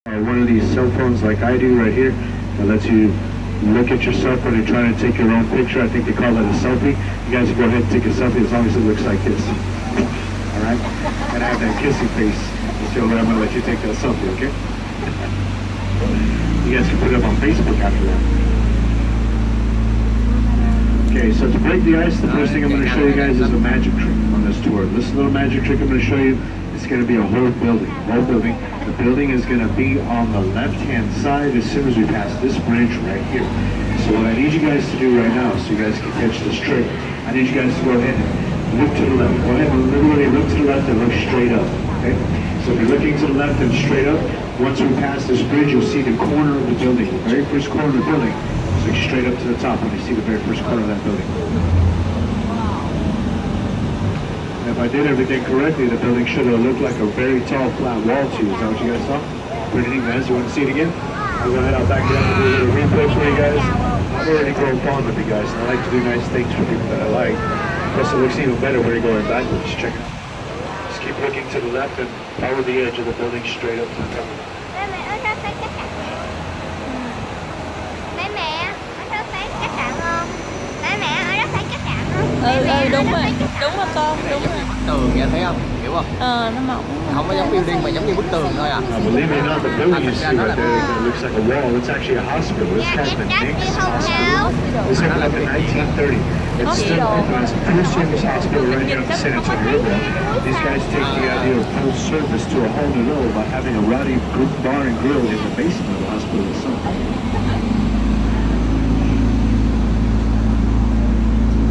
One of these cell phones like I do right here that lets you look at yourself when you're trying to take your own picture. I think they call that a selfie. You guys can go ahead and take a selfie as long as it looks like this. All right? And I have that kissing face. So I'm going to let you take that selfie, okay? You guys can put it up on Facebook after that. Okay, so to break the ice, the first thing I'm going to show you guys is a magic trick on this tour. This little magic trick I'm going to show you, it's going to be a whole building. The building is going to be on the left-hand side as soon as we pass this bridge right here. So what I need you guys to do right now, so you guys can catch this trick, I need you guys to go ahead and look to the left. Go ahead and literally look to the left and look straight up, okay? So if you're looking to the left and straight up, once we pass this bridge, you'll see the corner of the building, the very first corner of the building. So straight up to the top when you see the very first corner of that building. And if I did everything correctly, the building should have looked like a very tall, flat wall to you. Is that what you guys saw? Pretty neat, guys. You want to see it again? I'll go ahead, I'll back it up and do a little replay for you guys. I've already grown fond of you guys, and I like to do nice things for people that I like. Plus, it looks even better when you're going backwards. Check it. Just keep looking to the left and follow the edge of the building straight up to the top. Đúng rồi con, đúng rồi. Tường vậy thấy không, hiểu không? Nó mỏng. Không có giống building mà giống như bức tường thôi à. Believe it or not, the building you see right there that looks like a wall, it's actually a hospital. It's called the Nix Hospital. It's opened up in 1930. It's still open as a full-service hospital right here in the San Antonio River. These guys take the idea of full service to a whole new level by having a rowdy bar and grill in the basement of the hospital itself.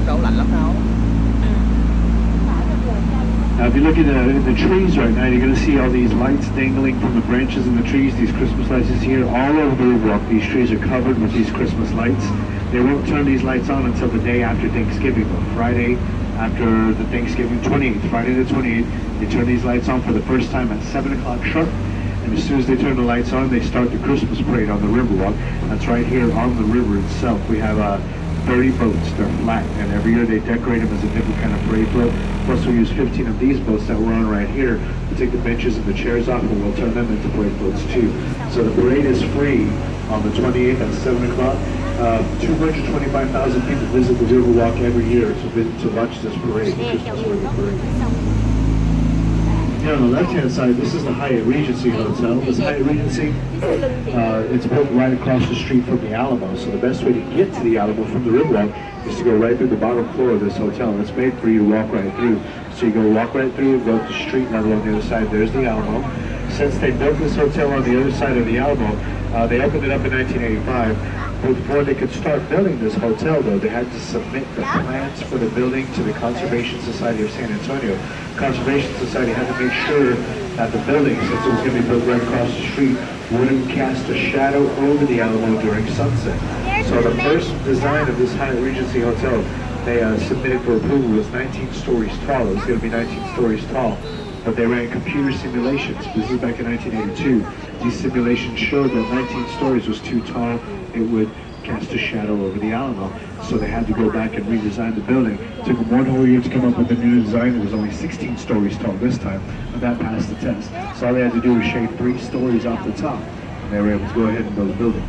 Đâu lạnh lắm đâu. Now, if you look at the trees right now, you're going to see all these lights dangling from the branches in the trees, these Christmas lights is here. All over the riverwalk, these trees are covered with these Christmas lights. They won't turn these lights on until the day after Thanksgiving, but Friday after the Thanksgiving 28th, Friday the 28th, they turn these lights on for the first time at 7 o'clock sharp. And as soon as they turn the lights on, they start the Christmas parade on the riverwalk. That's right here on the river itself. We have 30 boats. They're flat, and every year they decorate them as a different kind of parade float. Plus, we use 15 of these boats that we're on right here. We'll take the benches and the chairs off, and we'll turn them into parade floats too. So the parade is free on the 28th at 7 o'clock. 225,000 people visit the Riverwalk every year to watch this parade, the Christmas River Parade. Here on the left-hand side, this is the Hyatt Regency Hotel. This Hyatt Regency, it's built right across the street from the Alamo. So the best way to get to the Alamo from the Riverwalk is to go right through the bottom floor of this hotel. It's made for you to walk right through. So you go walk right through, go up the street level on the other side. There's the Alamo. Since they built this hotel on the other side of the Alamo, they opened it up in 1985. Before they could start building this hotel, though, they had to submit the plans for the building to the Conservation Society of San Antonio. Conservation Society had to make sure that the building, since it was going to be built right across the street, wouldn't cast a shadow over the Alamo during sunset. So the first design of this Hyatt Regency Hotel, they submitted for approval, was 19 stories tall. It was going to be 19 stories tall. But they ran computer simulations. This is back in 1982. These simulations showed that 19 stories was too tall. It would cast a shadow over the Alamo. So they had to go back and redesign the building. It took them one whole year to come up with a new design. It was only 16 stories tall this time, and that passed the test. So all they had to do was shave 3 stories off the top, and they were able to go ahead and build a building.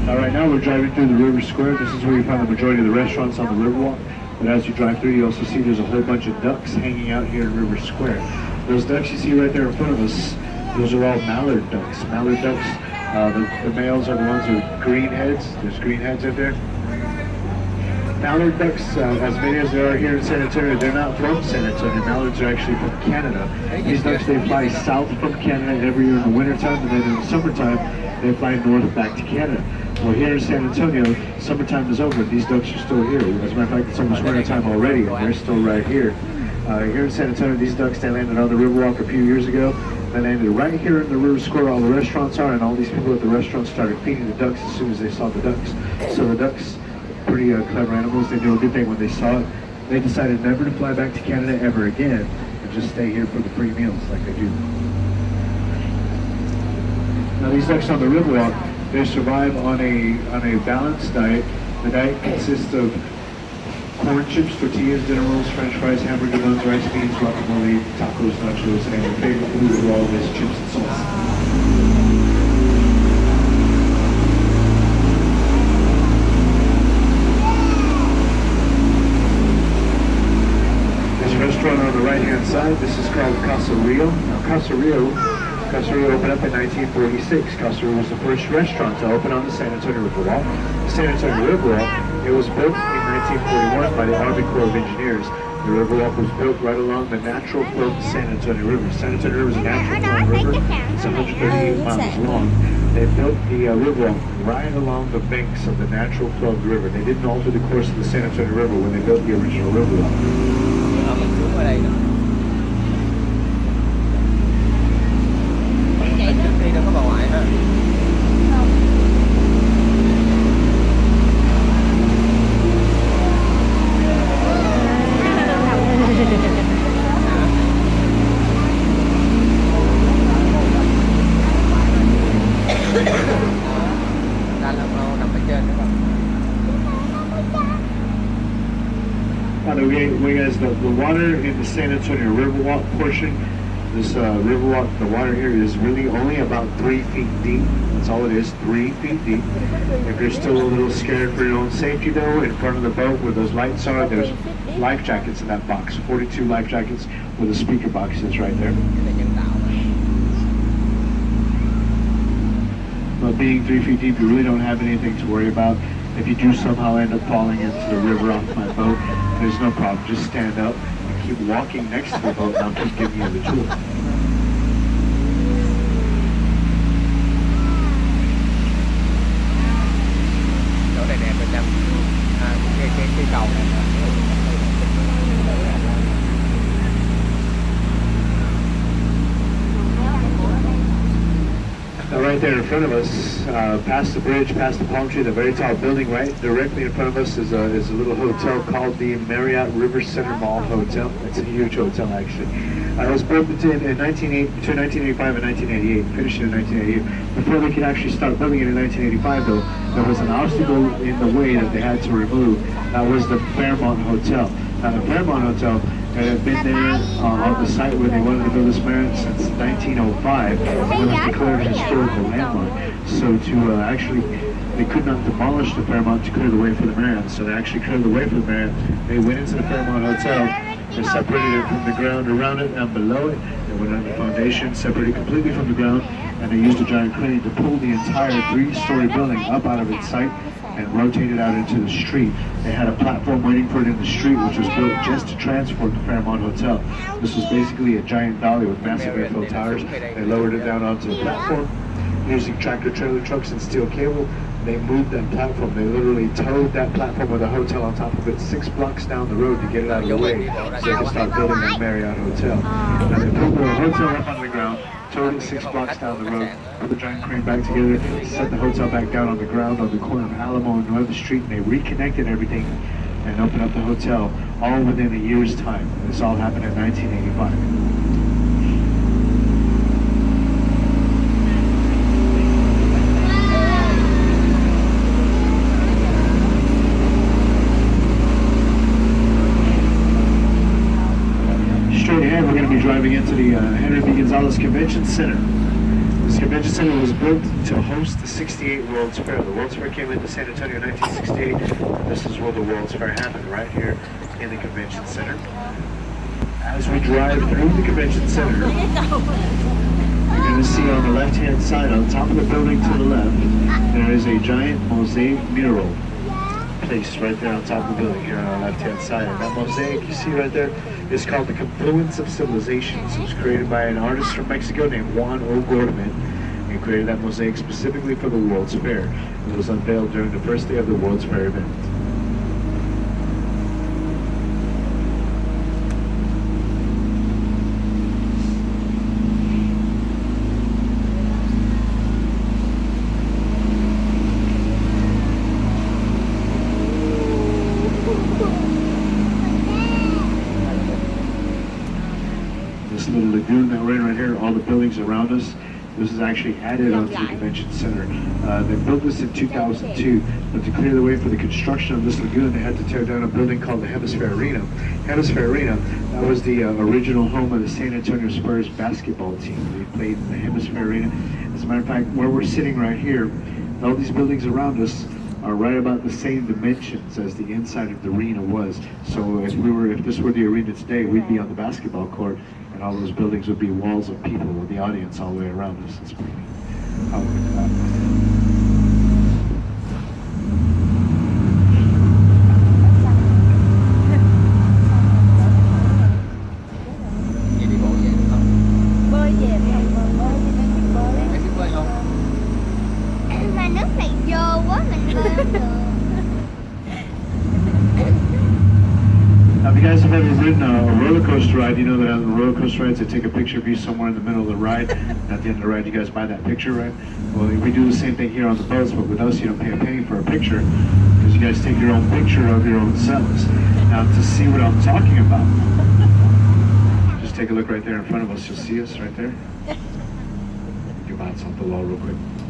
All right, now we're driving through the River Square. This is where you find the majority of the restaurants on the Riverwalk. But as you drive through, you also see there's a whole bunch of ducks hanging out here in River Square. Those ducks you see right there in front of us, those are all mallard ducks. Mallard ducks, the males are the ones with green heads. There's green heads up there. Mallard ducks, as many as there are here in San Antonio, they're not from San Antonio. Mallards are actually from Canada. These ducks, they fly south from Canada every year in the wintertime, and then in the summertime, they fly north back to Canada. Well, here in San Antonio, summertime is over. These ducks are still here. As a matter of fact, it's almost wintertime already, and they're still right here. Here in San Antonio, these ducks, they landed on the Riverwalk a few years ago. They landed right here in the River Square where all the restaurants are, and all these people at the restaurants started feeding the ducks as soon as they saw the ducks. So the ducks, pretty clever animals, they knew a good thing when they saw it. They decided never to fly back to Canada ever again and just stay here for the free meals like they do. Now these ducks on the Riverwalk, they survive on a balanced diet. The diet consists of corn chips, tortillas, dinner rolls, french fries, hamburger buns, rice beans, guacamole, tacos, nachos, and your favorite food of all is chips and salsa. Restaurant on the right-hand side. This is called Casa Rio. Now, Casa Rio opened up in 1946. Casa Rio was the first restaurant to open on the San Antonio Riverwalk. The San Antonio Riverwalk, it was built in 1941 by the Army Corps of Engineers. The Riverwalk was built right along the natural flow of the San Antonio River. San Antonio River is a natural flowing river. It's 138 miles long. They built the Riverwalk right along the banks of the natural flow of the river. They didn't alter the course of the San Antonio River when they built the original Riverwalk. Mình xuống ở đây nữa. Trước khi nó có bà ngoại ha. Ra là nằm ở trên đúng không? By the way, guys, the water in the San Antonio Riverwalk portion, this Riverwalk, the water here is really only about 3 feet deep. That's all it is, 3 feet deep. If you're still a little scared for your own safety though, in front of the boat where those lights are, there's life jackets in that box. 42 life jackets with a speaker box is right there. But being 3 feet deep, you really don't have anything to worry about. If you do somehow end up falling into the river off my boat, there's no problem. Just stand up and keep walking next to the boat, and I'll keep giving you the tour. Chỗ này nè, bên trong cái cầu này. Now right there in front of us, past the bridge, past the palm tree, the very tall building right directly in front of us is a little hotel called the Marriott River Center Mall Hotel. It's a huge hotel actually. It was built between 1985 and 1988, finished in 1988. Before they could actually start building it in 1985 though, there was an obstacle in the way that they had to remove. That was the Fairmont Hotel. Now the Fairmont Hotel had been there on the site where they wanted to build this Marriott since 1905. It was declared a historical landmark. So to actually, they could not demolish the Fairmont to clear the way for the Marriott. So they actually cleared the way for the Marriott. They went into the Fairmont Hotel. They separated it from the ground around it and below it. They went under the foundation, separated completely from the ground, and they used a giant crane to pull the entire 3-story building up out of its site and rotate it out into the street. They had a platform waiting for it in the street, which was built just to transport the Fairmont Hotel. This was basically a giant valley with massive Eiffel towers. They lowered it down onto the platform using tractor-trailer trucks and steel cable. They moved that platform. They literally towed that platform with a hotel on top of it 6 blocks down the road to get it out of the way so they could start building that Marriott Hotel. Now they put the hotel up on the ground, towed it 6 blocks down the road, put the giant crane back together, set the hotel back down on the ground on the corner of Alamo and Nueva Street, and they reconnected everything and opened up the hotel all within a year's time. This all happened in 1985. We're going to be driving into the Henry B. Gonzalez Convention Center. This convention center was built to host the '68 World's Fair. The World's Fair came into San Antonio in 1968. This is where the World's Fair happened, right here in the convention center. As we drive through the convention center, you're going to see on the left-hand side, on top of the building to the left, there is a giant mosaic mural placed right there on top of the building here on our left-hand side. And that mosaic you see right there is called the Confluence of Civilizations. It was created by an artist from Mexico named Juan O'Gorman. He created that mosaic specifically for the World's Fair. It was unveiled during the first day of the World's Fair event. This little lagoon that we're in right here, all the buildings around us, This is actually added onto the convention center. They built this in 2002, but to clear the way for the construction of this lagoon, they had to tear down a building called the Hemisphere Arena. Hemisphere Arena, that was the original home of the San Antonio Spurs basketball team. They played in the Hemisphere Arena. As a matter of fact, where we're sitting right here, all these buildings around us are right about the same dimensions as the inside of the arena was. So if this were the arena today, we'd be on the basketball court, and all those buildings would be walls of people with the audience all the way around us. It's pretty neat. How look at that. Vậy đi bộ về được không? Bơi về phải không? Bơi thì đang biết bơi đấy. Em biết bơi không? Mà nước này vô quá mình bơi không được. Now, if you guys have ever ridden a roller coaster ride, you know that on the roller coaster rides, they take a picture of you somewhere in the middle of the ride. At the end of the ride, you guys buy that picture, right? Well, we do the same thing here on the boats, but with us, you don't pay a penny for a picture because you guys take your own picture of your own selves. Now, to see what I'm talking about, just take a look right there in front of us. You'll see us right there. You bounce off the wall real quick.